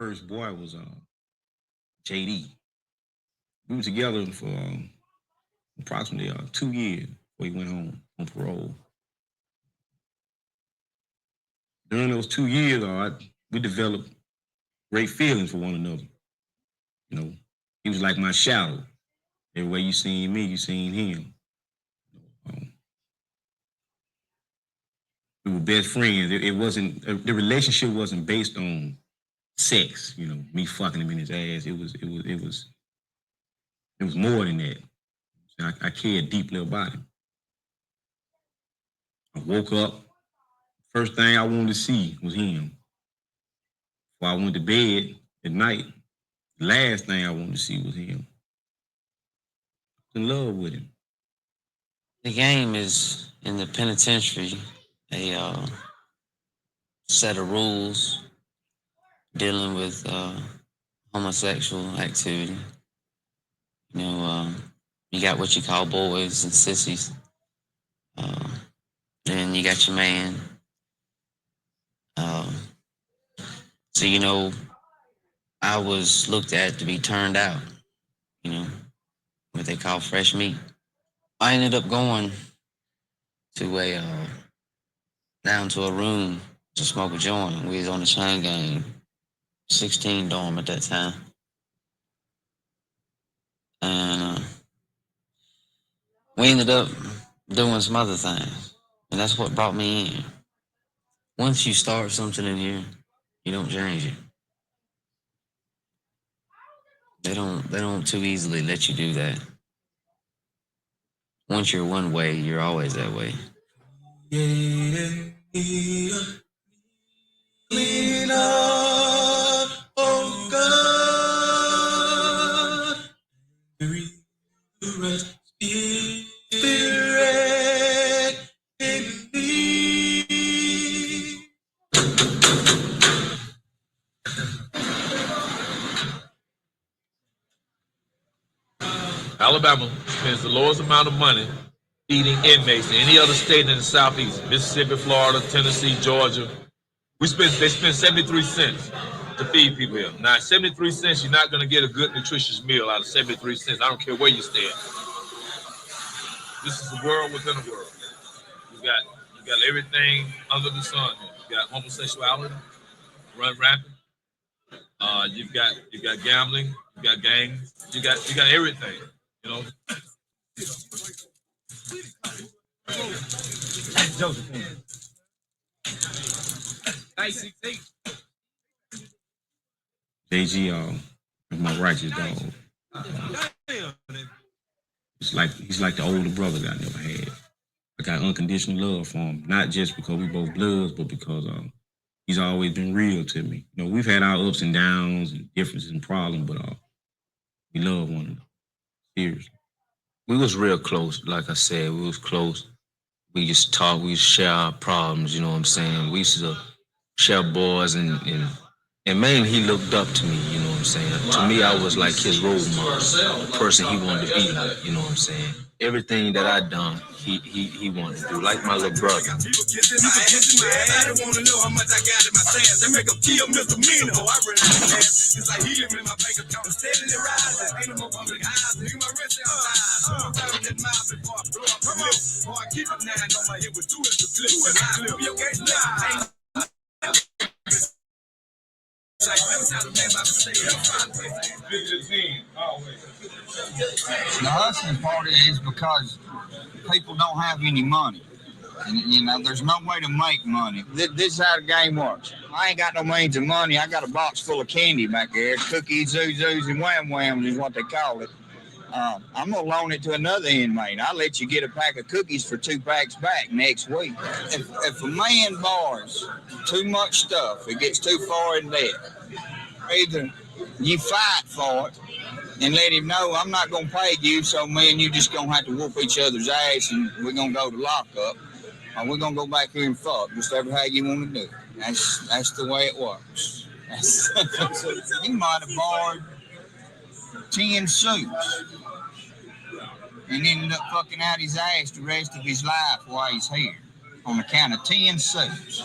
First boy was JD. We were together for approximately 2 years before he went home on parole. During those 2 years, we developed great feelings for one another. You know, he was like my shadow. Every way you seen me, you seen him. Um, we were best friends. It wasn't the relationship wasn't based on sex. You know, me fucking him in his ass. It was more than that. I cared deeply about him. I woke up. First thing I wanted to see was him. Before I went to bed at night, the last thing I wanted to see was him. I was in love with him. The game is in the penitentiary a set of rules dealing with homosexual activity. You know, you got what you call boys and sissies. Then you got your man. So, you know, I was looked at to be turned out, you know, what they call fresh meat. I ended up going to down to a room to smoke a joint. We was on the chain gang, 16 dorm at that time. And we ended up doing some other things. And that's what brought me in. Once you start something in here, you don't change it. They don't too easily let you do that. Once you're one way, you're always that way. Lean up, oh God, Spirit in me. Alabama spends the lowest amount of money feeding inmates than any other state in the Southeast. Mississippi, Florida, Tennessee, Georgia. They spend 73 cents to feed people here. Now, 73 cents, you're not going to get a good, nutritious meal out of 73 cents. I don't care where you stand. This is a world within a world. You got everything under the sun here. You got homosexuality, run rampant. You've got gambling, you got gangs, you got everything. You know. JG, my righteous dog. He's like the older brother that I never had. I got unconditional love for him, not just because we both bloods, but because he's always been real to me. You know, we've had our ups and downs and differences and problems, but we love one another. Seriously. We was real close, like I said, we was close. We used to talk, we used to share our problems, you know what I'm saying? We used to share boys and mainly he looked up to me, you know what I'm saying? To me, I was like his role model, the person he wanted to be like, you know what I'm saying? Everything that I done, he wanted to do, like my little brother. I don't want to know how much I got in my pants. They make a kill misdemeanor. I run out of cash. It's like he living in my bank account, steadily rising. Ain't no more public eyes. Nigga, my wrist outside. I'm around that mile before I blow up the lip. Before I keep it 9 on my hip with 2 extra clips. You can't lie. The hustling part is because people don't have any money. And, you know, there's no way to make money. This is how the game works. I ain't got no means of money. I got a box full of candy back there. Cookies, zoos, and wham-whams is what they call it. I'm going to loan it to another inmate. I'll let you get a pack of cookies for 2 packs back next week. If a man borrows too much stuff, it gets too far in debt, either you fight for it and let him know I'm not going to pay you, so me and you just going to have to whoop each other's ass and we're going to go to lockup, or we're going to go back here and fuck, just ever how you want to do it. That's the way it works. He might have borrowed 10 suits and ended up fucking out his ass the rest of his life while he's here on account of 10 suits.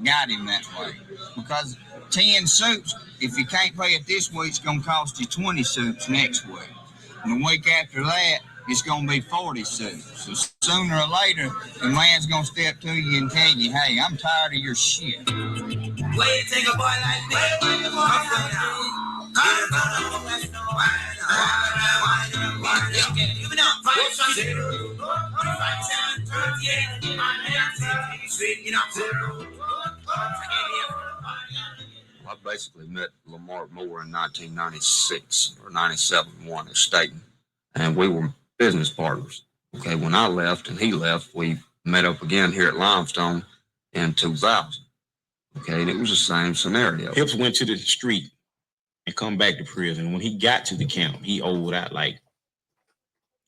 Got him that way. Because 10 suits if you can't pay it this week, it's going to cost you 20 suits next week. And the week after that, it's going to be 40 suits. So sooner or later, the man's going to step to you and tell you, hey, I'm tired of your shit. Wait, take a boy like me. Come from now. I basically met LAMARK Moore in 1996 or 97, one at Staten, and we were business partners. Okay, when I left and he left, we met up again here at Limestone in 2000. Okay, and it was the same scenario. Hips went to the street and come back to prison. When he got to the camp, he owed out like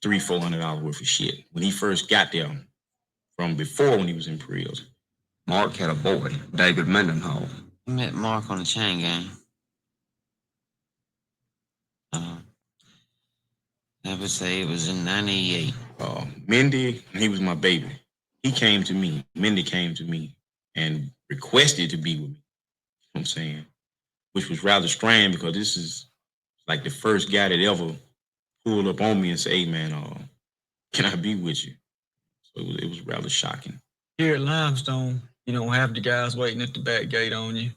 $300-400 worth of shit. When he first got there, from before when he was in prison. Mark had a boy, David Mendenhall. I met Mark on the chain gang. I would say it was in 98. Mindy, he was my baby. He came to me. Mindy came to me and requested to be with me. You know what I'm saying? Which was rather strange because this is like the first guy that ever pulled up on me and said, hey, man, can I be with you? So it was rather shocking. Here at Limestone, you don't have the guys waiting at the back gate on you.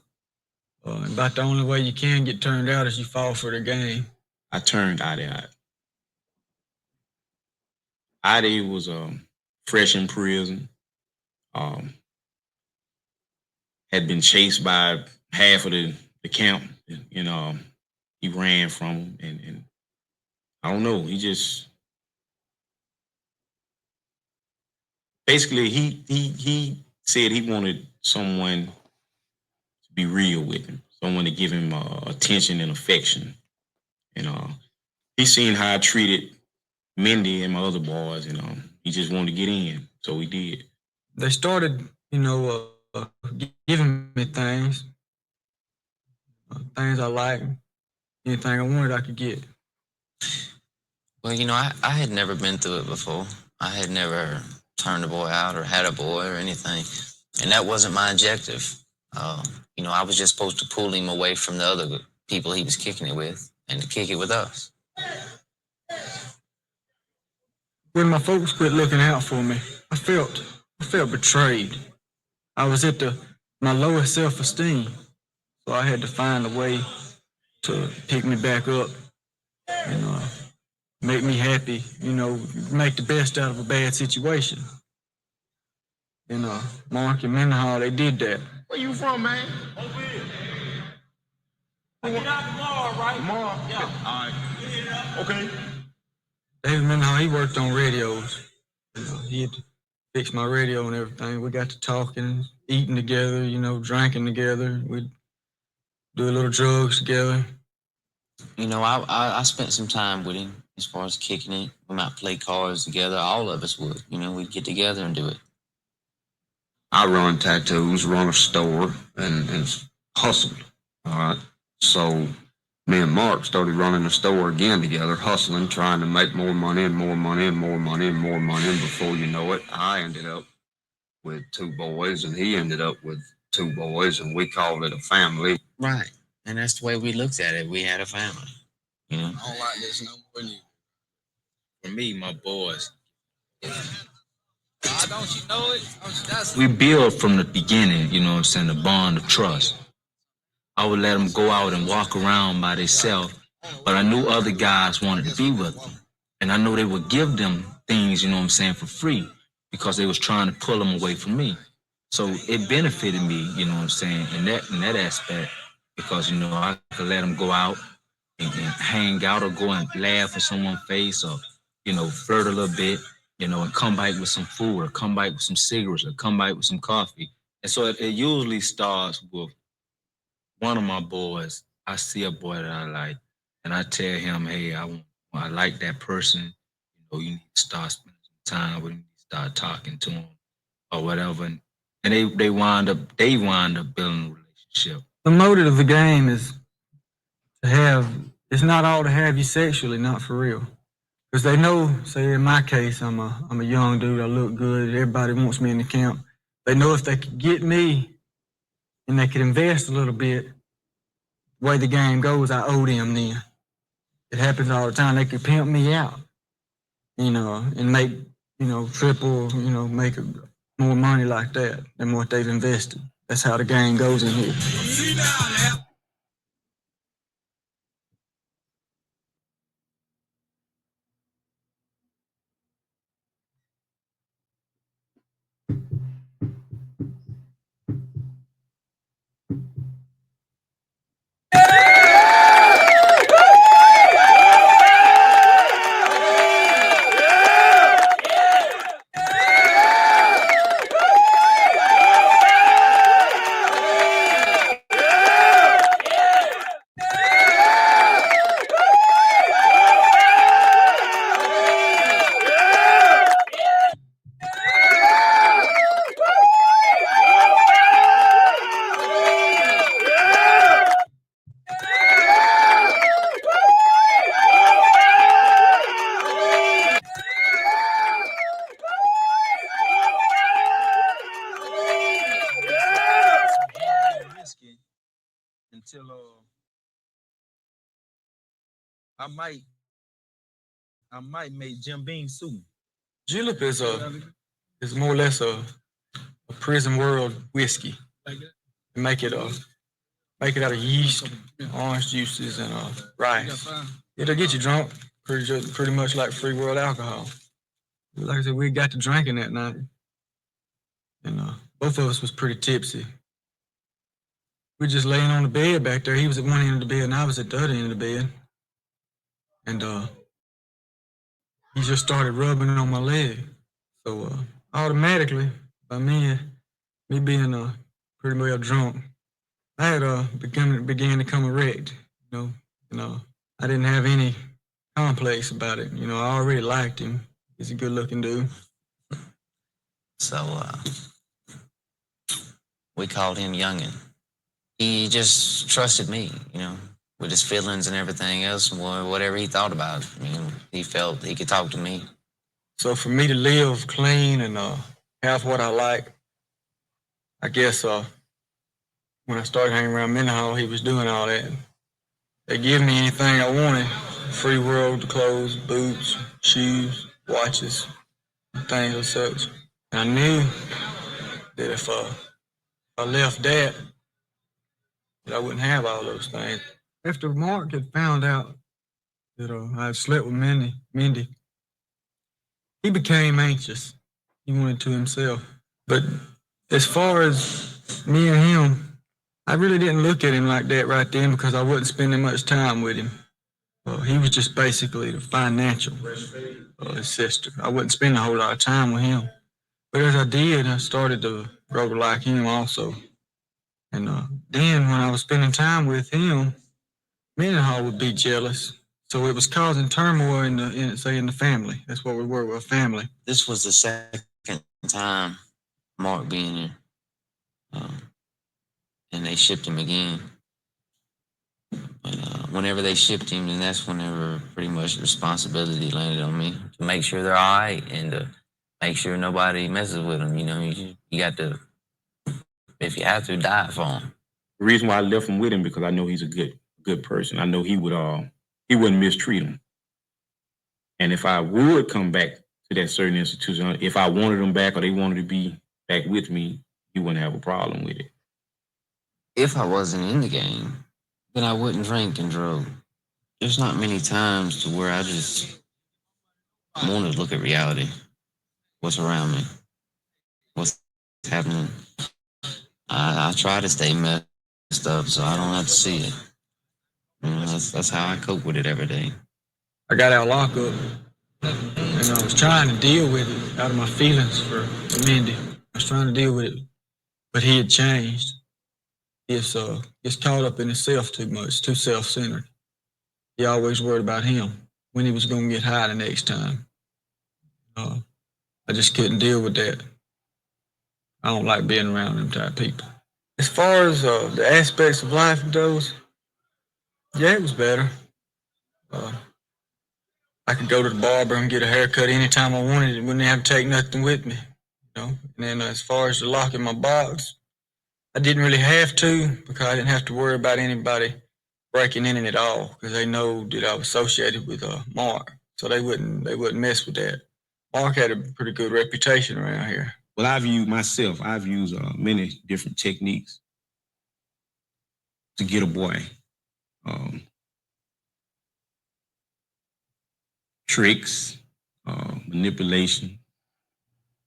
About the only way you can get turned out is you fall for the game. I turned Adi out. Adi was fresh in prison. Had been chased by half of the camp. And he ran from him. And I don't know, he just... Basically, he said he wanted someone to be real with him, someone to give him attention and affection. And he seen how I treated Mindy and my other boys, and he just wanted to get in, so he did. They started, giving me things I like, anything I wanted I could get. Well, I had never been through it before. I had never turned a boy out or had a boy or anything. And that wasn't my objective. I was just supposed to pull him away from the other people he was kicking it with and to kick it with us. When my folks quit looking out for me, I felt betrayed. I was at my lowest self-esteem. So I had to find a way to pick me back up and make me happy, make the best out of a bad situation. And Mark and Mendenhall, they did that. Where you from, man? Over here. I get out tomorrow, right? Tomorrow? Yeah. All right. Okay. David Mendenhall, he worked on radios. He had to fix my radio and everything. We got to talking, eating together, drinking together. We'd do a little drugs together. I spent some time with him as far as kicking it. We might play cards together. All of us would. We'd get together and do it. I run tattoos, run a store, and hustled. All right. So me and Mark started running the store again together, hustling, trying to make more money and more money and more money and more money. And before you know it, I ended up with 2 boys, and he ended up with 2 boys, and we called it a family. Right. And that's the way we looked at it. We had a family. I don't like this no more than you. For me, my boys. Don't you know it? We build from the beginning, the bond of trust. I would let them go out and walk around by themselves, but I knew other guys wanted to be with them. And I know they would give them things, for free because they was trying to pull them away from me. So it benefited me, in that aspect because, I could let them go out and hang out or go and laugh in someone's face or, flirt a little bit. And come back with some food or come back with some cigarettes or come back with some coffee. And so it usually starts with one of my boys. I see a boy that I like and I tell him, hey, I like that person. You need to start spending some time with him, start talking to him or whatever. And they wind up building a relationship. The motive of the game is it's not all to have you sexually, not for real. Because they know, say in my case, I'm a young dude, I look good, everybody wants me in the camp. They know if they could get me and they could invest a little bit, the way the game goes, I owe them then. It happens all the time. They could pimp me out, and make, triple, make more money like that than what they've invested. That's how the game goes in here. Until I might make Jim Beam soup. Julep is more or less a prison world whiskey. Make it out of yeast, orange juices, and rice. It'll get you drunk, pretty much like free world alcohol. Like I said, we got to drinking that night, and both of us was pretty tipsy. We were just laying on the bed back there. He was at one end of the bed, and I was at the other end of the bed. And he just started rubbing on my leg. So automatically, by me being pretty well drunk, I had began to come erect. I didn't have any complex about it. I already liked him. He's a good-looking dude. So we called him Youngin. He just trusted me, with his feelings and everything else, whatever he thought about. He felt he could talk to me. So for me to live clean and have what I like, I guess when I started hanging around Mendenhall, he was doing all that. They give me anything I wanted: free world clothes, boots, shoes, watches, things of such. And I knew that if I left that I wouldn't have all those things. After Mark had found out that I had slept with Mindy, he became anxious. He wanted to himself. But as far as me and him, I really didn't look at him like that right then because I wasn't spending much time with him. He was just basically the financial his sister. I wasn't spending a whole lot of time with him. But as I did, I started to grow to like him also. And then when I was spending time with him, Mendenhall would be jealous. So it was causing turmoil in the family. That's what we were, we're a family. This was the second time Mark being here. And they shipped him again. But whenever they shipped him, then that's whenever pretty much the responsibility landed on me to make sure they're all right and to make sure nobody messes with them. You got to, if you have to, die for him. The reason why I left him with him because I know he's a good person. I know he wouldn't mistreat him. And if I would come back to that certain institution, if I wanted him back or they wanted to be back with me, he wouldn't have a problem with it. If I wasn't in the game, then I wouldn't drink and drug. There's not many times to where I just want to look at reality, what's around me, what's happening. I try to stay messed up so I don't have to see it. That's how I cope with it every day. I got out of lockup, and I was trying to deal with it out of my feelings for Mindy. I was trying to deal with it, but he had changed. He's caught up in himself too much, too self-centered. He always worried about him, when he was going to get high the next time. I just couldn't deal with that. I don't like being around them type of people. As far as the aspects of life goes, yeah, it was better. I could go to the barber and get a haircut anytime I wanted. It wouldn't have to take nothing with me. And then as far as the lock in my box, I didn't really have to because I didn't have to worry about anybody breaking in at all because they know that I was associated with Mark, so they wouldn't mess with that. Mark had a pretty good reputation around here. Well, I've used many different techniques to get a boy. Tricks, manipulation,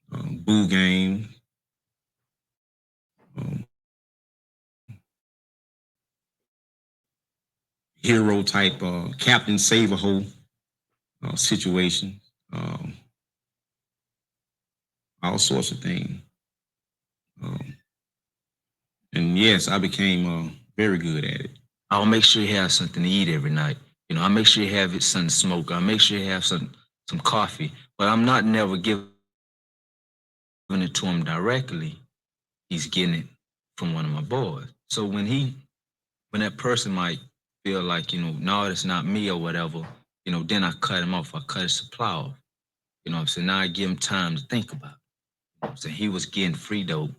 boo game, hero type, Captain Save-A-Ho situation, all sorts of things. And yes, I became very good at it. I'll make sure you have something to eat every night. You know, I'll make sure you have something to smoke. I'll make sure you have some coffee. But I'm not never giving it to him directly. He's getting it from one of my boys. So when that person might feel like, you know, no, it's not me or whatever, you know, then I cut him off. I cut his supply off. You know what I'm saying? Now I give him time to think about it. You know what I'm saying? He was getting free dope.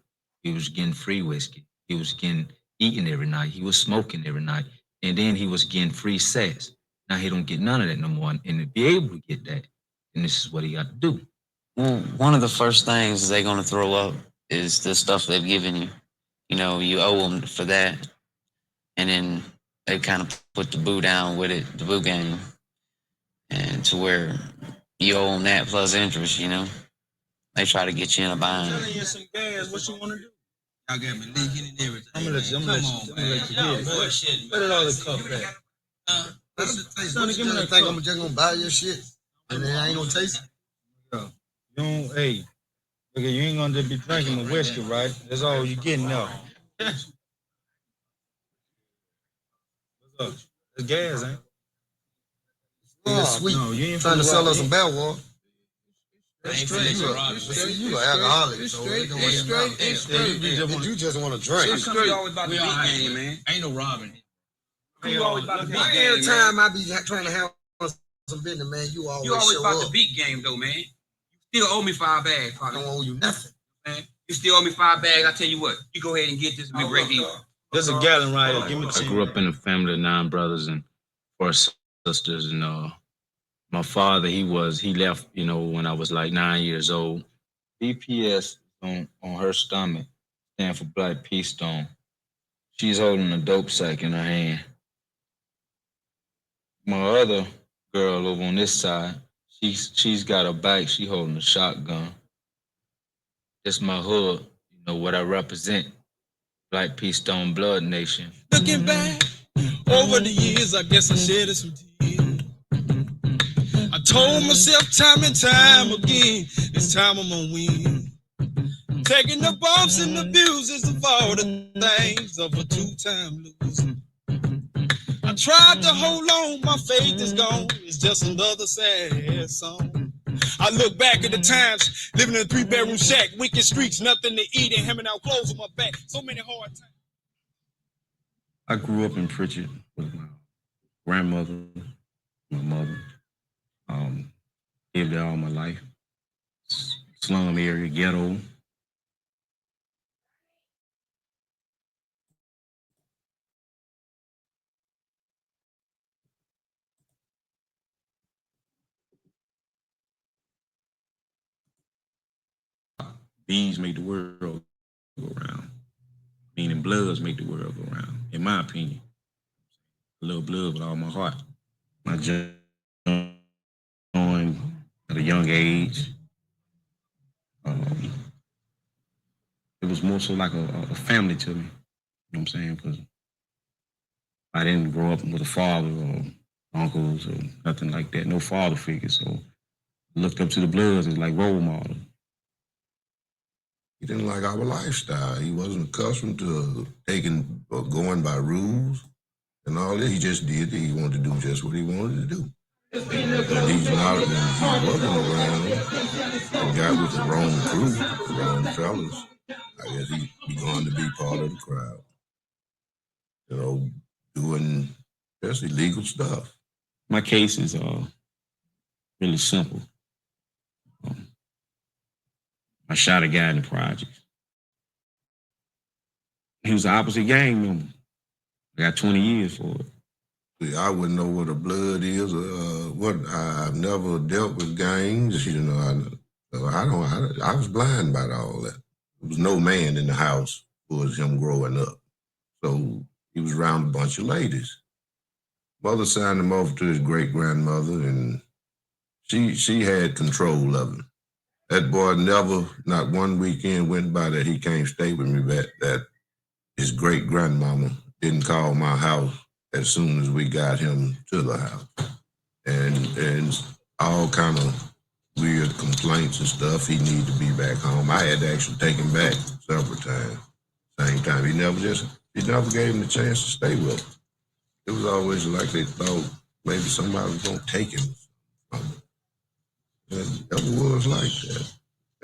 He was getting free whiskey. He was eating every night. He was smoking every night. And then he was getting free sex. Now he don't get none of that no more. And to be able to get that, then this is what he got to do. Well, one of the first things they're going to throw up is the stuff they've given you. You know, you owe them for that. And then they kind of put the boo down with it, the boo game. And to where you owe them that plus interest, you know. They try to get you in a bind. Telling you some gas, what you want to do? Y'all got me leaking and everything. I'm gonna let you get it. Bullshit. Put it all the cup back. Sonny, give me that think I'm just gonna buy your shit and then I ain't gonna taste it. You don't, hey, okay, you ain't gonna just be drinking the whiskey, right? That's all you getting now. What's up? It's gas, ain't it? It's sweet. No, you ain't Trying to finna sell rock us some me. bad water. I ain't You finna you an alcoholic, so it don't even matter. You just want to drink. You always about the big game, man. Ain't no robbing. You always about the big Why game, every man. time I be trying to have some business, man, you always You always show about the up. beat game, though, man. You still owe me 5 bags, I partner. don't owe you nothing. Man. You still owe me 5 bags. I tell you what, you go ahead and get this and be great deal. There's a gallon right here. Give me I 10. grew up in a family of 9 brothers and 4 sisters, and my father, he left, you know, when I was like 9 years old. BPS on her stomach stand for Black Peace Stone. She's holding a dope sack in her hand. My other girl over on this side, she's got a bike. She holding a shotgun. That's my hood. You know what I represent. Black Peace Stone Blood Nation. Looking back over the years, I guess I shed some tears. I told myself time and time again, this time I'm gonna win. Taking the bumps and the bruises of all the things of a 2-time loser. I tried to hold on, my faith is gone. It's just another sad song. I look back at the times, living in a 3-bedroom shack, wicked streets, nothing to eat, and hemming out clothes on my back. So many hard times. I grew up in Pritchard with my grandmother, my mother. Lived there all my life. Slum area, ghetto. Bees make the world go round. Meaning bloods make the world go round, in my opinion. I love blood with all my heart. I joined at a young age. It was more so like a family to me. You know what I'm saying? Because I didn't grow up with a father or uncles or nothing like that. No father figure. So I looked up to the bloods as like role model. He didn't like our lifestyle. He wasn't accustomed to taking or going by rules and all that. He just did it. He wanted to do just what he wanted to do. And he's not he wasn't around and got with the wrong crew, the wrong fellas. I guess he going to be part of the crowd. You know, doing just illegal stuff. My case is really simple. I shot a guy in the projects. He was the opposite gang member. I got 20 years for it. I wouldn't know what a blood is or what. I've never dealt with gangs. You know, I was blind about all that. There was no man in the house was him growing up. So he was around a bunch of ladies. Mother signed him over to his great grandmother, and she had control of him. That boy never, not one weekend went by that he can't stay with me. That his great grandmama didn't call my house as soon as we got him to the house, and all kind of weird complaints and stuff. He needed to be back home. I had to actually take him back several times. Same time, he never gave him the chance to stay with him. It was always like they thought maybe somebody was gonna take him. It never was like that.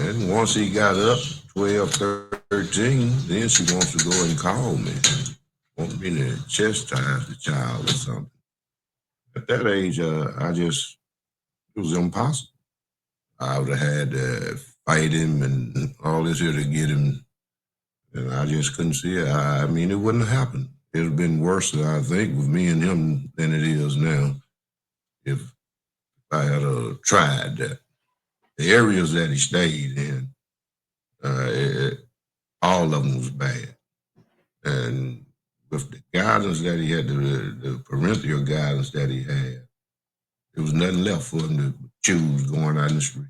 And once he got up, 12, 13, then she wants to go and call me. Want me to chastise the child or something. At that age, it was impossible. I would have had to fight him and all this here to get him, and I just couldn't see it. I mean, it wouldn't have happened. It would have been worse, I think, with me and him than it is now if I had tried that. The areas that he stayed in, all of them was bad. And with the guidance that he had, the parental guidance that he had, there was nothing left for him to choose going out in the street.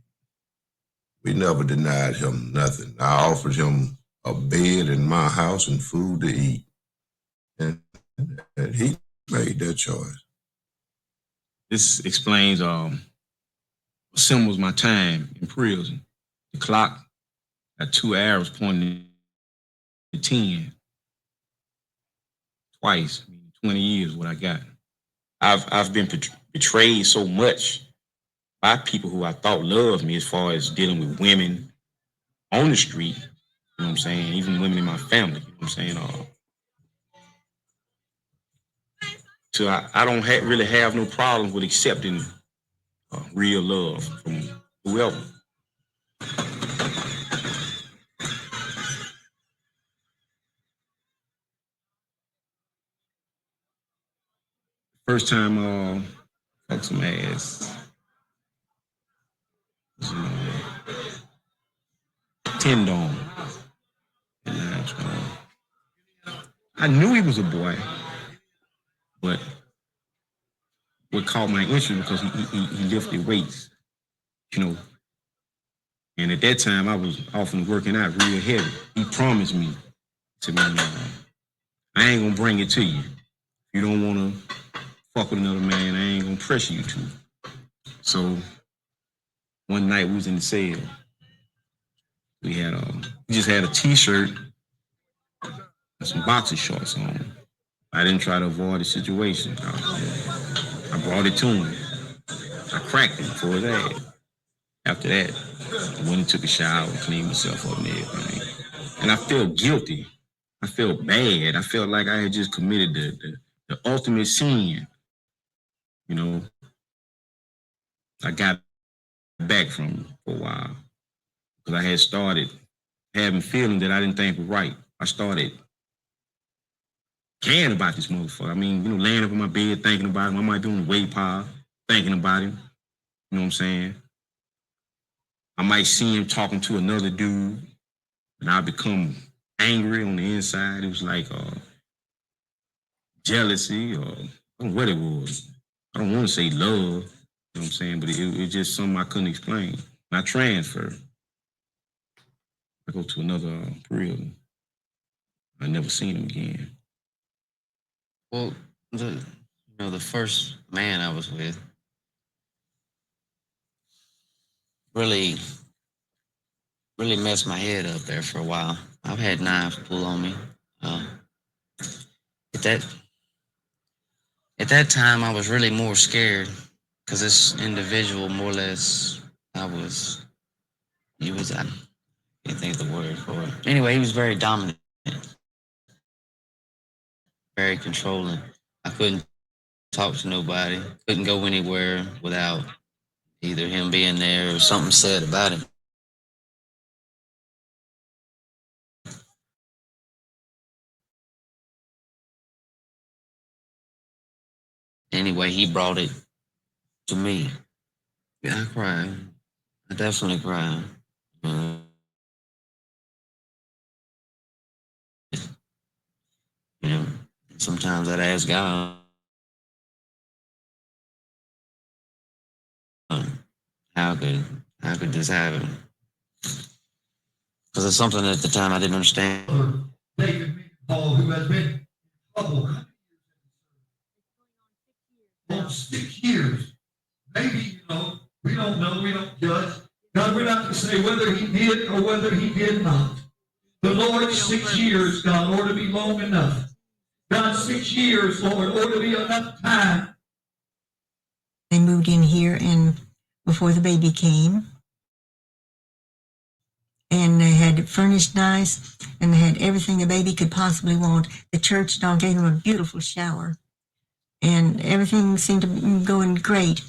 We never denied him nothing. I offered him a bed in my house and food to eat. And he made that choice. This explains symbols my time in prison. The clock at 2 hours pointing to 10. Twice, 20 years what I got. I've been betrayed so much by people who I thought loved me as far as dealing with women on the street, you know what I'm saying? Even women in my family, you know what I'm saying? So I don't really have no problem with accepting real love from whoever. First time fuck some ass. Was, 10 Dawn. I knew he was a boy, but what caught my interest because he lifted weights, you know. And at that time, I was often working out real heavy. He promised me to me, I ain't gonna bring it to you. If you don't wanna fuck with another man, I ain't gonna pressure you to. So one night we was in the cell. We just had a t-shirt and some boxer shorts on. I didn't try to avoid the situation. I brought it to him. I cracked him for his ass. After that, I went and took a shower and cleaned myself up and everything. And I felt guilty. I felt bad. I felt like I had just committed the ultimate sin. You know, I got back from him for a while because I had started having feelings that I didn't think were right. I started caring about this motherfucker. I mean, you know, laying up in my bed thinking about him. I might be on the weight pile thinking about him. You know what I'm saying? I might see him talking to another dude and I become angry on the inside. It was like jealousy or I don't know what it was. I don't want to say love, you know what I'm saying, but it just something I couldn't explain. And I transferred. I go to another prison. I never seen him again. Well, the first man I was with really messed my head up there for a while. I've had knives pull on me. At that time, I was really more scared because this individual, more or less, I can't think of the word for it. Anyway, he was very dominant, very controlling. I couldn't talk to nobody, couldn't go anywhere without either him being there or something said about him. anyway he brought it to me. Yeah, I cried. I definitely cried. You know, sometimes I'd ask God, how could this happen? Because it's something at the time I didn't understand. David Paul, who has been in trouble for 6 years. Maybe, we don't know, we don't judge. God, we're not to say whether he did or whether he did not. The Lord, 6 years, God, ought to be long enough. God, 6 years, Lord, ought to be enough time. They moved in here and before the baby came. And they had it furnished nice, and they had everything the baby could possibly want. The church dog gave him a beautiful shower, and everything seemed to be going great,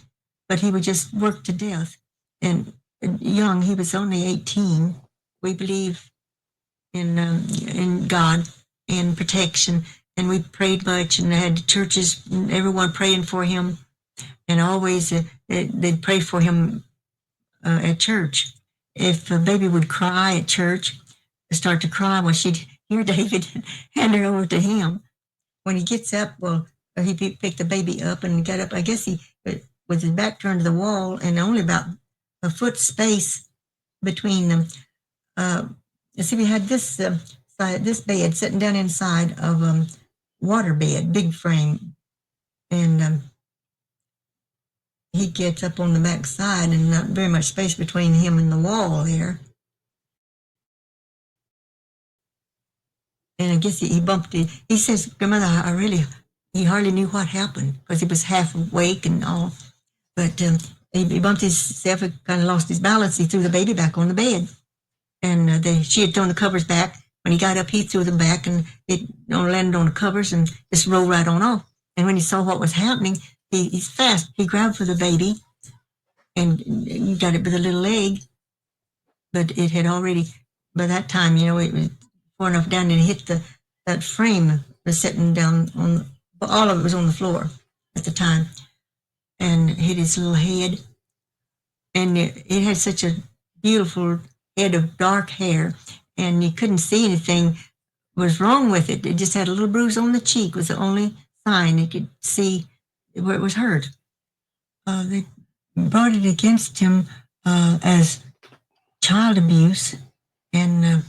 but he would just work to death. And young, he was only 18. We believe in God and protection, and we prayed much, and they had churches, and everyone praying for him, and always they'd pray for him at church. If a baby would cry at church, start to cry, well, she'd hear David hand her over to him. When he gets up, well, he picked the baby up and got up. I guess he, with his back turned to the wall and only about a foot space between them. See, we had this bed sitting down inside of water bed, big frame, and he gets up on the back side and not very much space between him and the wall there. And I guess he bumped it. He says, Grandmother, he hardly knew what happened because he was half awake and all. But he bumped himself, kind of lost his balance. He threw the baby back on the bed. And she had thrown the covers back. When he got up, he threw them back and it landed on the covers and just rolled right on off. And when he saw what was happening, he's fast. He grabbed for the baby and he got it with a little leg, but it had already, by that time, it was far enough down and hit that frame was sitting down on, all of it was on the floor at the time, and hit his little head. And it had such a beautiful head of dark hair, and you couldn't see anything was wrong with it. It just had a little bruise on the cheek was the only sign you could see where it was hurt. They brought it against him as child abuse and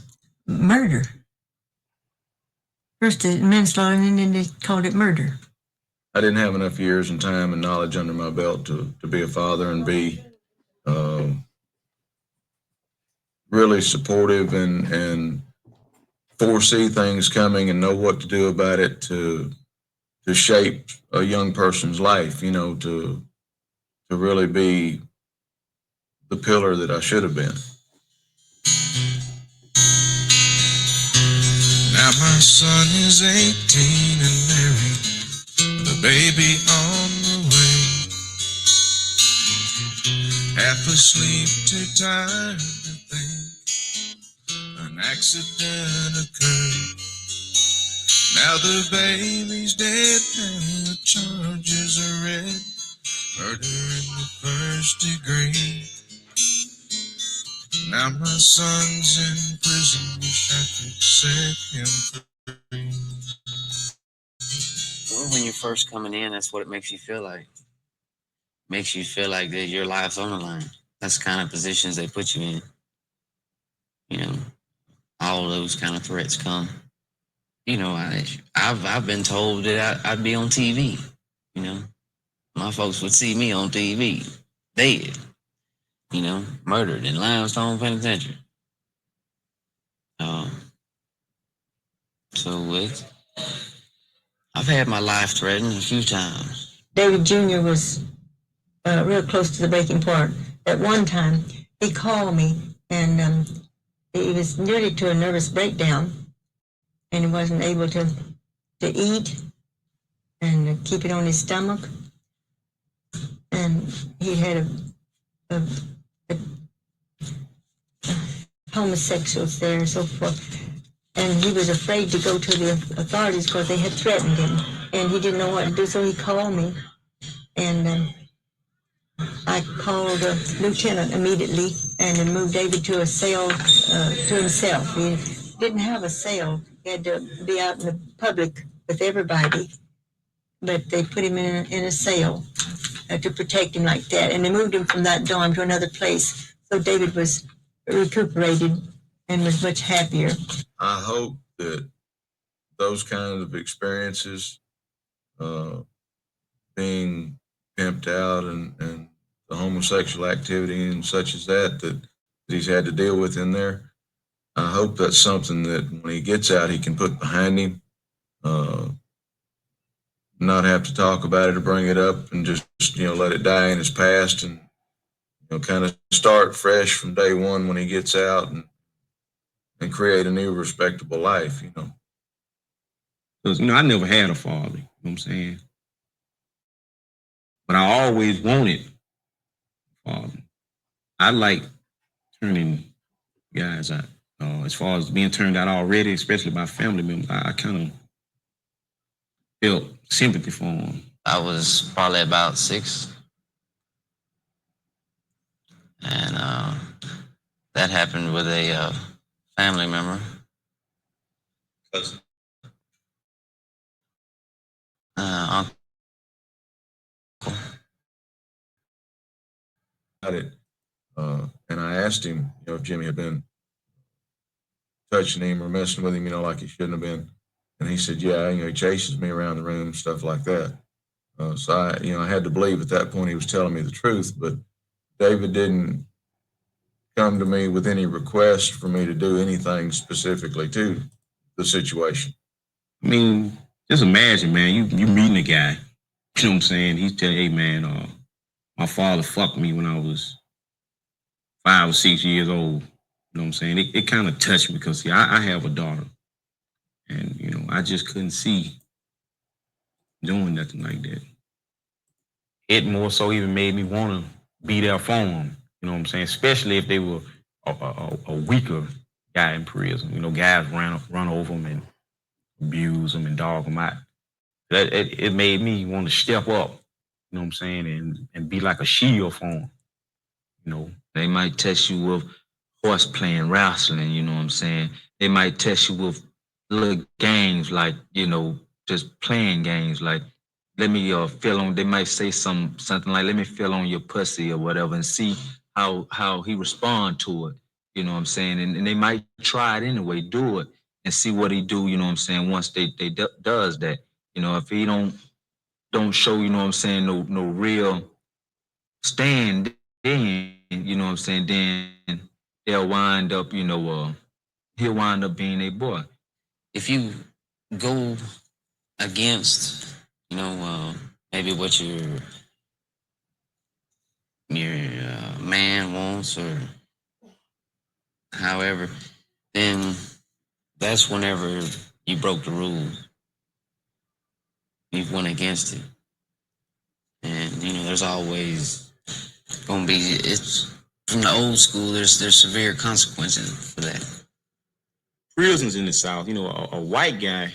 murder. First manslaughter, and then they called it murder. I didn't have enough years and time and knowledge under my belt to be a father and be really supportive and foresee things coming and know what to do about it to shape a young person's life, to really be the pillar that I should have been. Now my son is 18 and married, the baby on the way. Half asleep, too tired to think an accident occurred. Now the baby's dead and the charges are red. Murder in the first degree. Now my son's in prison, wish I could set him free. Well, when you're first coming in, that's what it makes you feel like. Makes you feel like that your life's on the line. That's the kind of positions they put you in. All those kind of threats come. I've been told that I'd be on TV. My folks would see me on TV, dead. Murdered in Limestone Penitentiary. I've had my life threatened a few times. David Jr. was real close to the breaking point. At one time, he called me, and he was nearly to a nervous breakdown, and he wasn't able to eat and keep it on his stomach. And he had a homosexuals there and so forth. And he was afraid to go to the authorities because they had threatened him. And he didn't know what to do, so he called me. And I called a lieutenant immediately and then moved David to a cell to himself. He didn't have a cell. He had to be out in the public with everybody. But they put him in a cell to protect him like that. And they moved him from that dorm to another place. So David was recuperated and was much happier. I hope that those kinds of experiences, being pimped out and the homosexual activity and such as that he's had to deal with in there, I hope that's something that when he gets out, he can put behind him, not have to talk about it or bring it up and just, let it die in his past and, kind of start fresh from day one when he gets out and create a new respectable life, Because, I never had a father, you know what I'm saying? But I always wanted a father. I like turning guys out. As far as being turned out already, especially by family members, I kind of felt sympathy for them. I was probably about 6. And that happened with a family member. Cousin. Uncle. It. And I asked him, if Jimmy had been touching him or messing with him, like he shouldn't have been. And he said, yeah, he chases me around the room, stuff like that. So I had to believe at that point he was telling me the truth, but David didn't come to me with any request for me to do anything specifically to the situation. I mean, just imagine, man, you meeting a guy, you know what I'm saying? He's telling, hey, man, my father fucked me when I was 5 or 6 years old. You know what I'm saying? It kind of touched me because, see, I have a daughter. And, I just couldn't see doing nothing like that. It more so even made me want to be there for them. You know what I'm saying? Especially if they were a weaker guy in prison. Guys run over them and abuse them and dog them out. It made me want to step up, you know what I'm saying, and be like a shield for them. They might test you with horse playing, wrestling, you know what I'm saying? They might test you with little games like, just playing games like, let me feel on, they might say something like, let me feel on your pussy or whatever and see how he respond to it, you know what I'm saying? And they might try it anyway, do it and see what he do, you know what I'm saying, once they does that. If he don't show, you know what I'm saying, no real stand, then, you know what I'm saying, then they'll wind up, he'll wind up being a boy. If you go against, maybe what your man wants or however, then that's whenever you broke the rules. You went against it. And, there's always going to be, it's from the old school, there's severe consequences for that. Prisons in the South, a white guy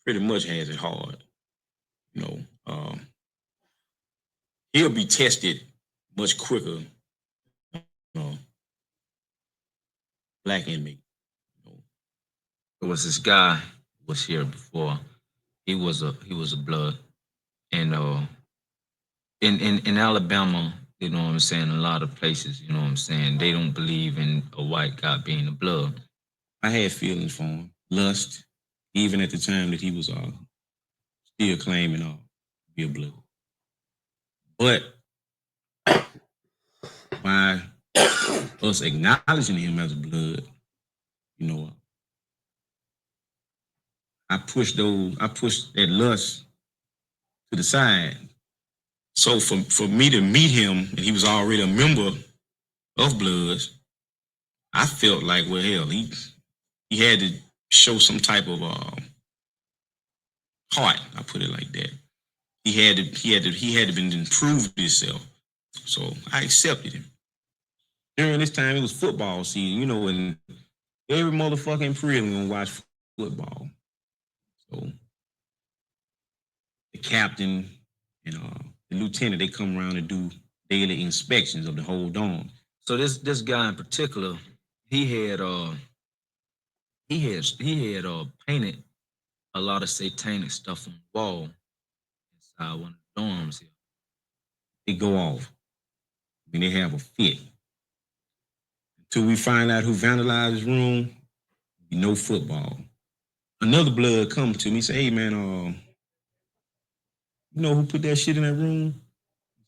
pretty much has it hard. He'll be tested much quicker. Black inmate. There was this guy who was here before. He was a blood. And in Alabama, you know what I'm saying, a lot of places, you know what I'm saying, they don't believe in a white guy being a blood. I had feelings for him, lust, even at the time that he was still claiming to be a blood. But by us acknowledging him as a blood, I pushed that lust to the side. So for me to meet him, and he was already a member of Bloods, I felt like, well, hell, he had to show some type of heart. I put it like that. He had to been improved himself. So I accepted him. During this time, it was football season, and every motherfucking prison gonna watch football. So the captain And the lieutenant, they come around and do daily inspections of the whole dorm. So this guy in particular, he had painted a lot of satanic stuff on the wall inside one of the dorms here. They go off. I mean, they have a fit. Until we find out who vandalized his room, no football. Another blood comes to me, say, "Hey man, you know who put that shit in that room?"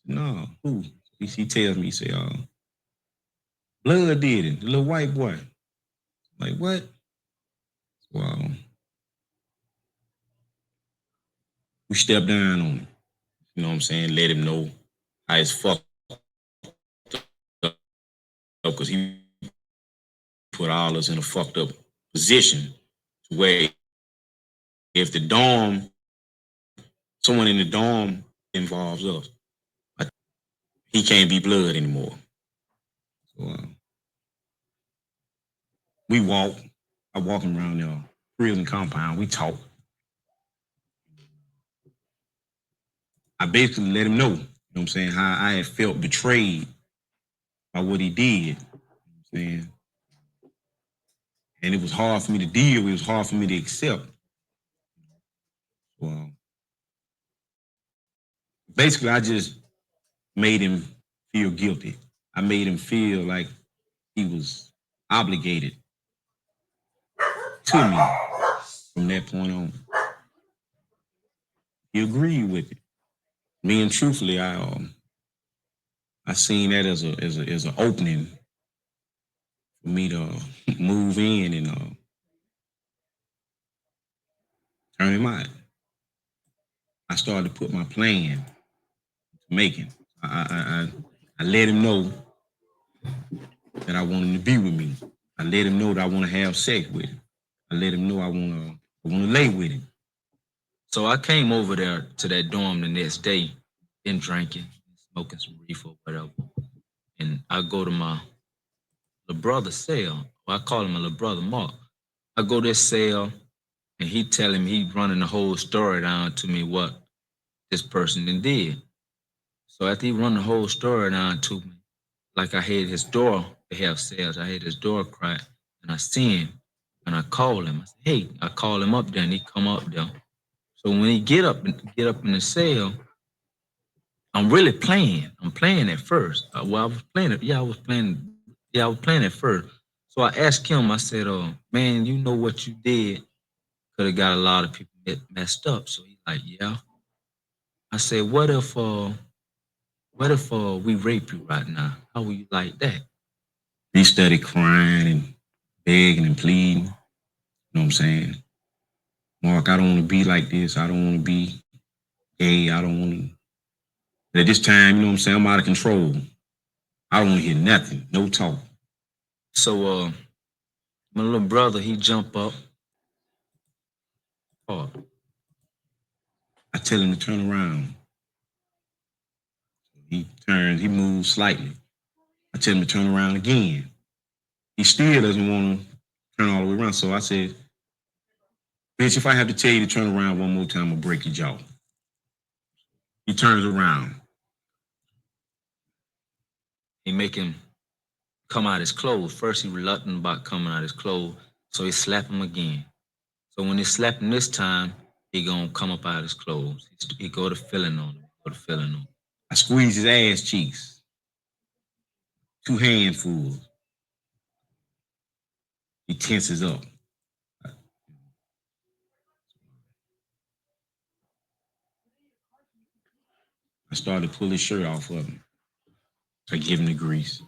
No, who? He tells me, he say, Blood did it, the little white boy. Like, what? Well, we stepped down on him. You know what I'm saying? Let him know how it's fucked up, because he put all us in a fucked up position to where if the dorm, someone in the dorm involves us, he can't be blood anymore. So we walk. I walk him around the prison compound. We talk. I basically let him know, you know what I'm saying, how I had felt betrayed by what he did. You know what I'm saying? And it was hard for me to deal with, it was hard for me to accept. Well, basically, I just made him feel guilty. I made him feel like he was obligated to me from that point on. He agreed with it. Me and truthfully, I seen that as an opening for me to move in and turn him out. I started to put my plan to making. I let him know that I want him to be with me. I let him know that I want to have sex with him. I let him know I want to lay with him. So I came over there to that dorm the next day, been drinking, smoking some reefer or whatever. And I go to my little brother's cell. Well, I call him my little brother, Mark. I go to his cell and he telling me, he running the whole story down to me what this person did. So after he run the whole story down to me, like I had his door, they have cells, I had his door cracked and I see him and I call him. I say, hey, I call him up there and he come up there. So when he get up in the cell, I'm really playing. I'm playing at first. I was playing it. I was playing at first. So I asked him, I said, man, you know what you did could have got a lot of people messed up. So he's like, yeah. I said, what if we rape you right now? How would you like that? He started crying and begging and pleading. You know what I'm saying? Mark, I don't want to be like this. I don't want to be gay. I don't want to. But at this time, you know what I'm saying, I'm out of control. I don't want to hear nothing. No talk. So my little brother, he jump up. Oh. I tell him to turn around. He turns, he moves slightly. I tell him to turn around again. He still doesn't want to turn all the way around. So I said, bitch, if I have to tell you to turn around one more time, I'm going to break your jaw. He turns around. He make him come out his clothes. First, he reluctant about coming out his clothes, so he slap him again. So when he slap him this time, he gonna come up out his clothes. He go to feeling on him. I squeeze his ass cheeks. 2 handfuls. He tenses up. I started to pull his shirt off of him. I give him the grease.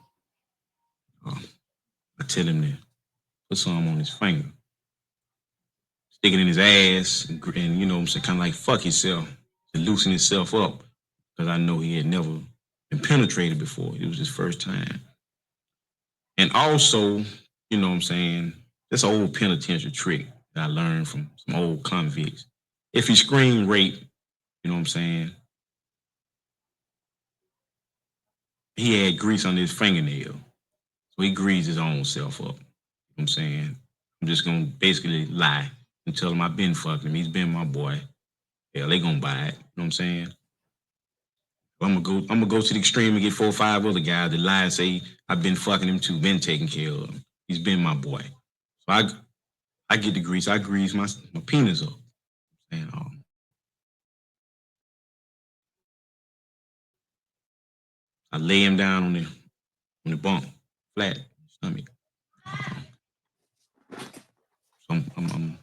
I tell him to put some on his finger. Stick it in his ass and you know what I'm saying, kind of like fuck himself, to loosen himself up. Because I know he had never been penetrated before. It was his first time. And also, you know what I'm saying, that's an old penitentiary trick that I learned from some old convicts. If he screamed rape, you know what I'm saying, he had grease on his fingernail. So he greased his own self up. You know what I'm saying? I'm just going to basically lie and tell him I've been fucking him. He's been my boy. Hell, they going to buy it. You know what I'm saying? I'm gonna go to the extreme and get 4 or 5 other guys that lie and say I've been fucking him too, been taking care of him. He's been my boy. So I get the grease. I grease my penis up. And I lay him down on the bunk, flat stomach. So I'm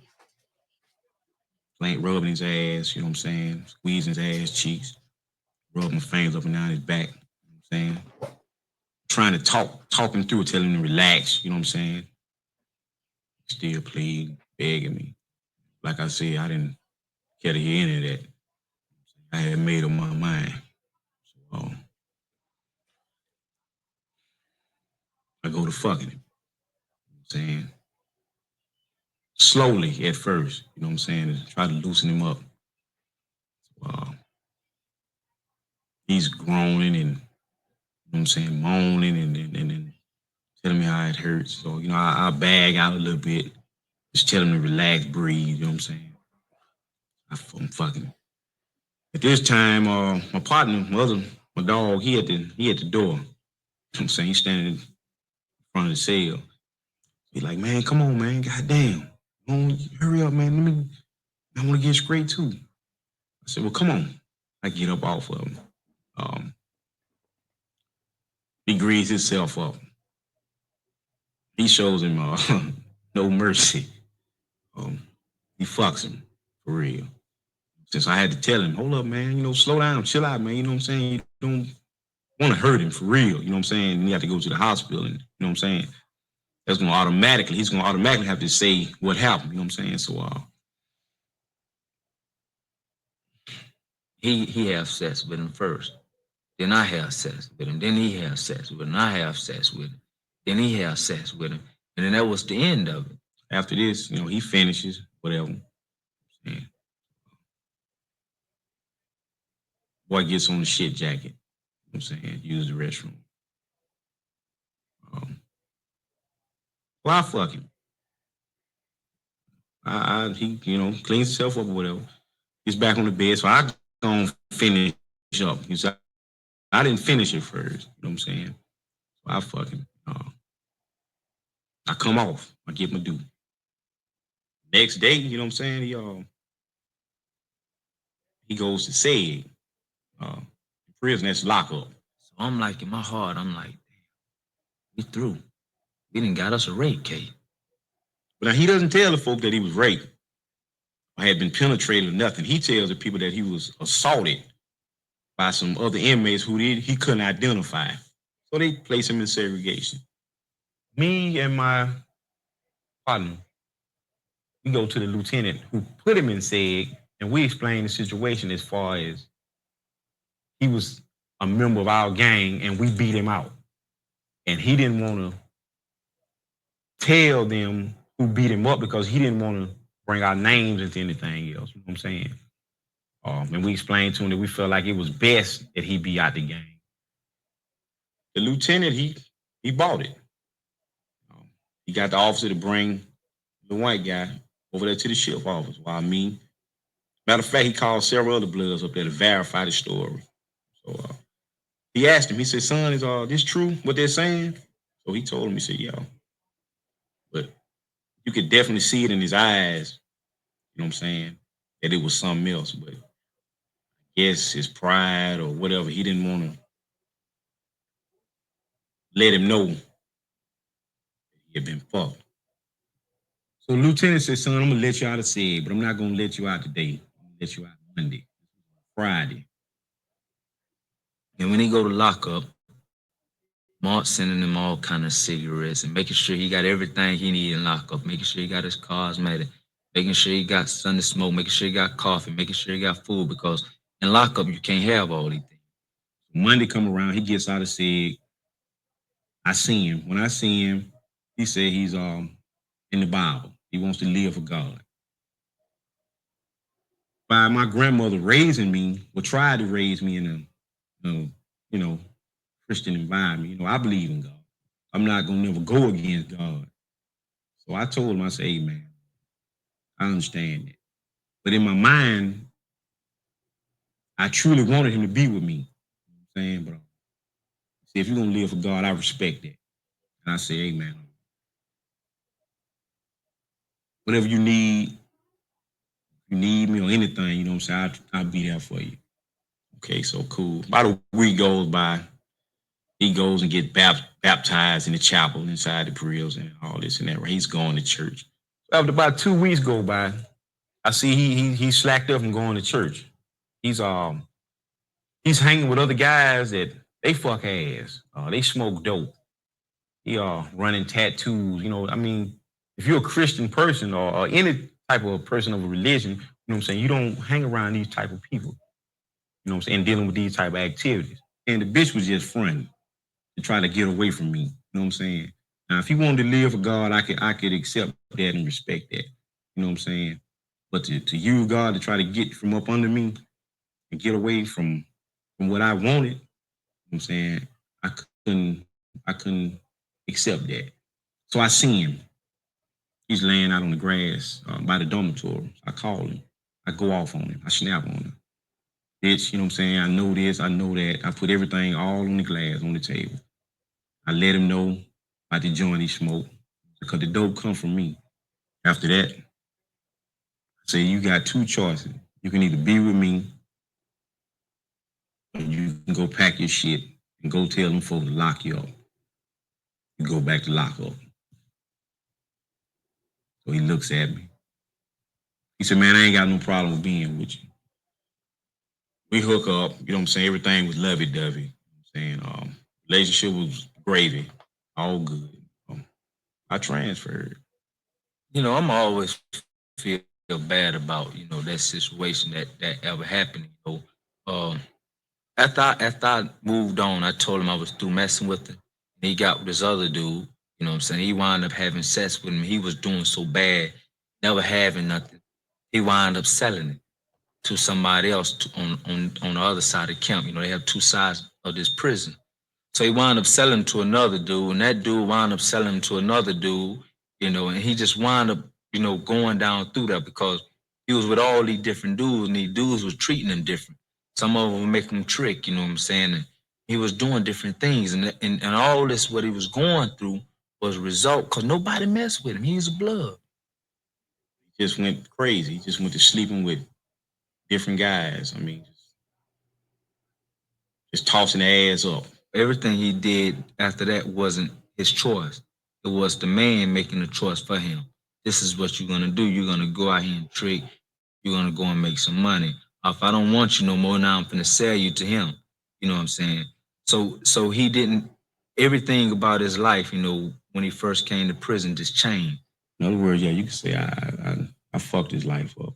rubbing his ass, you know what I'm saying? Squeezing his ass cheeks, rubbing my fingers up and down his back, you know what I'm saying? Trying to talk him through it, telling him to relax, you know what I'm saying? Still pleading, begging me. Like I said, I didn't care to hear any of that. I had made up my mind. So I go to fucking him, you know what I'm saying? Slowly at first, you know what I'm saying? To try to loosen him up. He's groaning and, you know what I'm saying, moaning and telling me how it hurts. So, you know, I bag out a little bit, just tell him to relax, breathe, you know what I'm saying? I'm fucking. At this time, my partner, my dog, he at the door. You know what I'm saying? He's standing in front of the cell. He's like, man, come on, man, goddamn. Hurry up, man. I want to get straight too. I said, well, come on. I get up off of him. He greases himself up. He shows him no mercy. He fucks him for real. Since I had to tell him, hold up, man, you know, slow down, chill out, man. You know what I'm saying? You don't want to hurt him for real. You know what I'm saying? And you have to go to the hospital, and you know what I'm saying? He's gonna automatically have to say what happened. You know what I'm saying? So He have sex with him first. Then I have sex with him. Then he have sex with him. I have sex with him. Then he have sex with him. And then that was the end of it. After this, you know, he finishes, whatever. Yeah. Boy gets on the shit jacket. You know what I'm saying? Use the restroom. Well, I fuck him. He, you know, cleans himself up or whatever. He's back on the bed, so I gonna finish up. He said, I didn't finish it first. You know what I'm saying? So I fuck him. I come off. I get my due. Next day, you know what I'm saying? He goes to SEG. Prison, that's lockup. So I'm like, in my heart, I'm like, damn, we through. We done got us a rape case. But now he doesn't tell the folk that he was raped or had been penetrated or nothing. He tells the people that he was assaulted by some other inmates who he couldn't identify. So they place him in segregation. Me and my partner, we go to the lieutenant who put him in SEG, and we explain the situation as far as he was a member of our gang and we beat him out. And he didn't want to tell them who beat him up because he didn't want to bring our names into anything else. You know what I'm saying? And we explained to him that we felt like it was best that he be out the gang. The lieutenant, he bought it. He got the officer to bring the white guy over there to the sheriff office. While me, matter of fact, he called several other bloods up there to verify the story. So he asked him, he said, son, is this true, what they're saying? So he told him, he said, yeah. But you could definitely see it in his eyes, you know what I'm saying, that it was something else. But I guess his pride or whatever, he didn't want to let him know he had been fucked. So Lieutenant said, son, I'm going to let you out of SEG, but I'm not going to let you out today. I'm going to let you out Monday, Friday. And when he go to lockup, Mark sending him all kind of cigarettes and making sure he got everything he need in lockup, making sure he got his cosmetic, making sure he got something to smoke, making sure he got coffee, making sure he got food, because in lockup you can't have all these things. Monday come around, he gets out of SEG. I see him. When I see him, he said he's in the Bible. He wants to live for God. By my grandmother raising me, or tried to raise me in a Christian environment. You know, I believe in God. I'm not gonna never go against God. So I told him, I said, hey man, I understand that. But in my mind, I truly wanted him to be with me. saying? But see, if you're gonna live for God, I respect that. And I say, hey man, whatever you need me or anything, you know what I'm saying, I'll be there for you. Okay, so cool. About a week goes by, he goes and get baptized in the chapel inside the grills and all this and that. Right? He's going to church. After about 2 weeks go by, I see he slacked up from going to church. He's hanging with other guys that they fuck ass. They smoke dope. He running tattoos. You know, I mean, if you're a Christian person or any type of person of a religion, you know what I'm saying, you don't hang around these type of people. You know what I'm saying, dealing with these type of activities. And the bitch was just fronting to try to get away from me. You know what I'm saying? Now, if he wanted to live for God, I could accept that and respect that. You know what I'm saying? But to use God to try to get from up under me and get away from what I wanted, you know what I'm saying, I couldn't accept that. So I seen him. He's laying out on the grass by the dormitory. I call him. I go off on him. I snap on him. Bitch, you know what I'm saying? I know this, I know that. I put everything all on the glass, on the table. I let him know about the joint he smoked because the dope come from me. After that, I say, you got two choices. You can either be with me or you can go pack your shit and go tell them folks to lock you up. You go back to lock up. So he looks at me. He said, man, I ain't got no problem with being with you. We hook up, you know what I'm saying? Everything was lovey-dovey. You know what I'm saying? Relationship was gravy, all good. I transferred. You know, I'm always feel bad about, you know, that situation that ever happened. You know, after I moved on, I told him I was through messing with him. And he got with this other dude. You know what I'm saying? He wound up having sex with him. He was doing so bad, never having nothing. He wound up selling it to somebody else on the other side of the camp. You know, they have two sides of this prison. So he wound up selling to another dude, and that dude wound up selling to another dude, you know, and he just wound up, you know, going down through that because he was with all these different dudes, and these dudes was treating him different. Some of them were making him trick, you know what I'm saying? And he was doing different things, and all this, what he was going through was a result because nobody messed with him. He was a blood. He just went crazy. He just went to sleeping with different guys. I mean, just tossing the ass up. Everything he did after that wasn't his choice. It was the man making the choice for him. This is what you're gonna do. You're gonna go out here and trick. You're gonna go and make some money. If I don't want you no more, now I'm gonna sell you to him. You know what I'm saying? So he didn't. Everything about his life, you know, when he first came to prison, just changed. In other words, yeah, you can say I fucked his life up.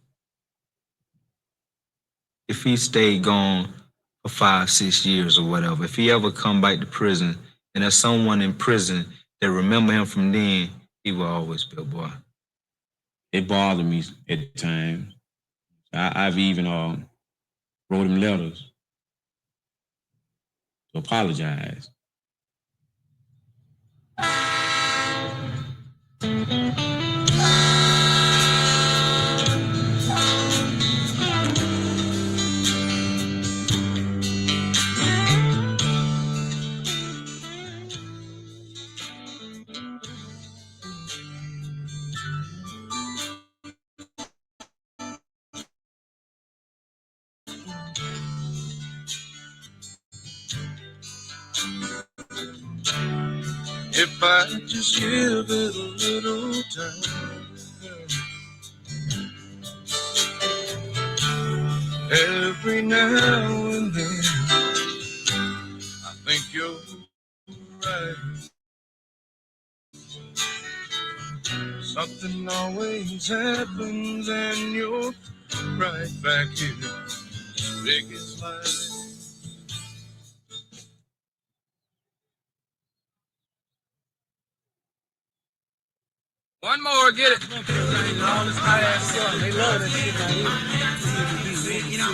If he stayed gone for 5-6 years or whatever, if he ever come back to prison and there's someone in prison that remember him from then, he will always be a boy. It bothered me at times. I've even wrote him letters to apologize. If I just give it a little time, every now and then, I think you're right. Something always happens and you're right back here. Big as life. One more, get it. All this high ass stuff, they love that shit right here. You know,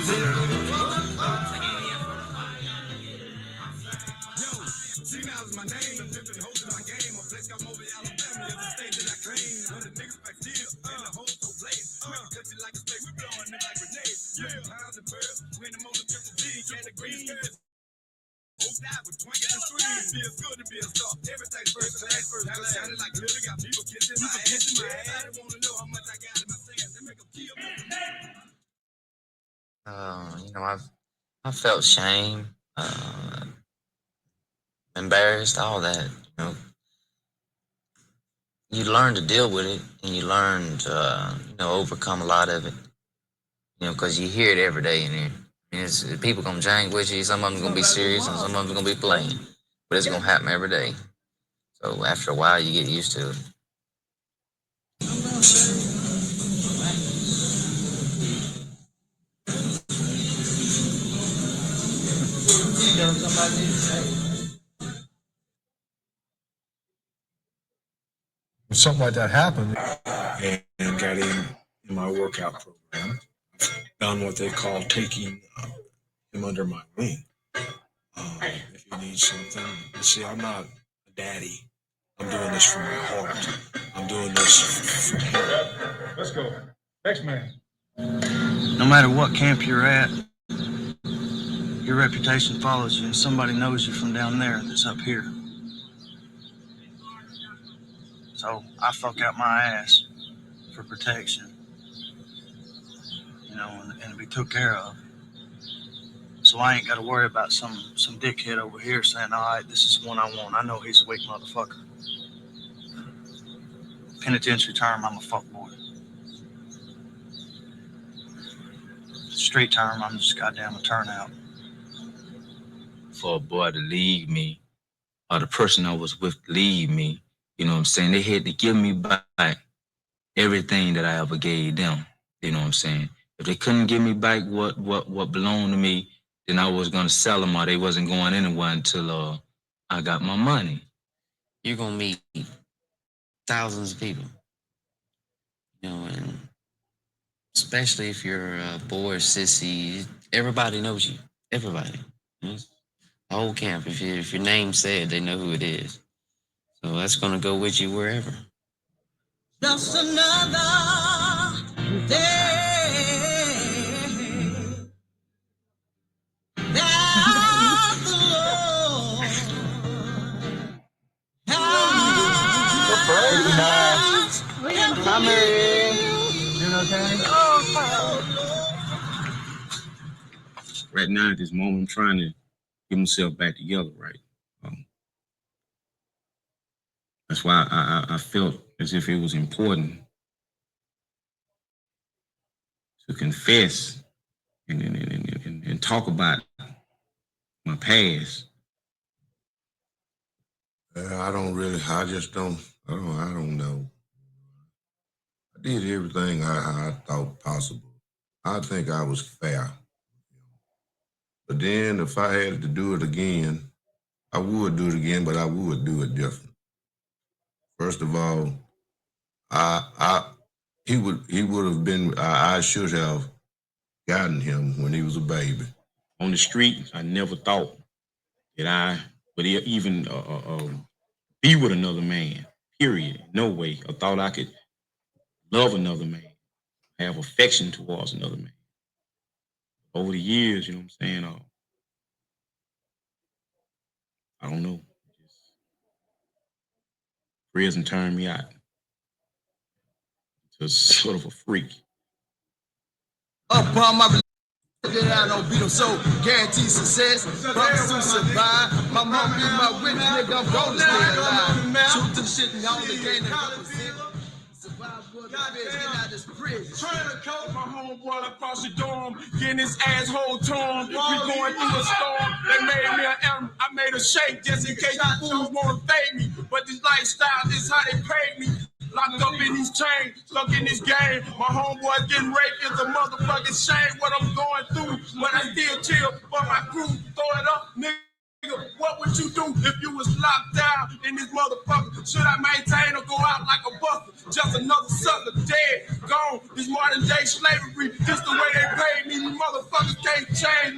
See, now is my name, I'm dipping hoes in my game. My flex come over Alabama, is the state that I claim. When the niggas back here, and the hoes so blaze. We touch it like a spade, we blowing it like grenades. Yeah, pounds and pearls, when the motor triple D, can the green. Feels good to be a star. Everything's first class, first class. Sounded like Lily got people kissing my ass. Everybody wanna know how much I got in my pants. They make them kill me. I felt shame, embarrassed, all that. You learn to deal with it, and you learn to overcome a lot of it. Because you hear it every day in here. People gonna jank with you. Some of them gonna be serious, and some of them gonna be playing. But it's gonna happen every day. So after a while, you get used to it. When something like that happened and got in my workout program, done what they call taking him under my wing. If he needs something, you see, I'm not a daddy. I'm doing this from my heart. I'm doing this for him. Let's go. Next man. No matter what camp you're at, your reputation follows you, and somebody knows you from down there that's up here. So I fuck out my ass for protection, and to be took care of. So I ain't got to worry about some dickhead over here saying, all right, this is one I want. I know he's a weak motherfucker. Penitentiary term, I'm a fuckboy. Street term, I'm just goddamn a turnout. For a boy to leave me, or the person I was with leave me, you know what I'm saying? They had to give me back everything that I ever gave them. You know what I'm saying? If they couldn't give me back what belonged to me, then I was gonna sell them, or they wasn't going anywhere until I got my money. You're gonna meet thousands of people, and especially if you're a boy or sissy, everybody knows you. Everybody. The whole camp, if your name's said, they know who it is. So that's gonna go with you wherever. Just another day that the Lord has Right now, at this moment, I'm trying to get myself back together, right? That's why I felt as if it was important to confess and talk about my past. I don't know. I did everything I thought possible. I think I was fair. But then if I had to do it again, I would do it again, but I would do it different. First of all, he would have been, I should have gotten him when he was a baby. On the street, I never thought that I would even be with another man, period. No way. I thought I could love another man, have affection towards another man. Over the years, you know what I'm saying? I don't know. Prison turned me out to sort of a freak. upon my that I don't beat them, so guarantee success. Promise to survive. My mom be my witness, nigga. I'm gonna stay alive. Shoot to the shit and only gain a couple cents. Survive for the best, get out this prison. Trying to coat my homeboy across the dorm, getting his asshole torn. We going through a storm. They made me an animal. I made a shake just in case the fools want to fade me. But this lifestyle, this is how they paid me. Locked up in these chains, stuck in this game. My homeboy getting raped is a motherfucking shame. What I'm going through, but I still chill for my crew. Throw it up, nigga. What would you do if you was locked down in this motherfucker? Should I maintain or go out like a buster? Just another sucker, dead, gone. This modern day slavery, just the way they paid me. These motherfuckers can't change.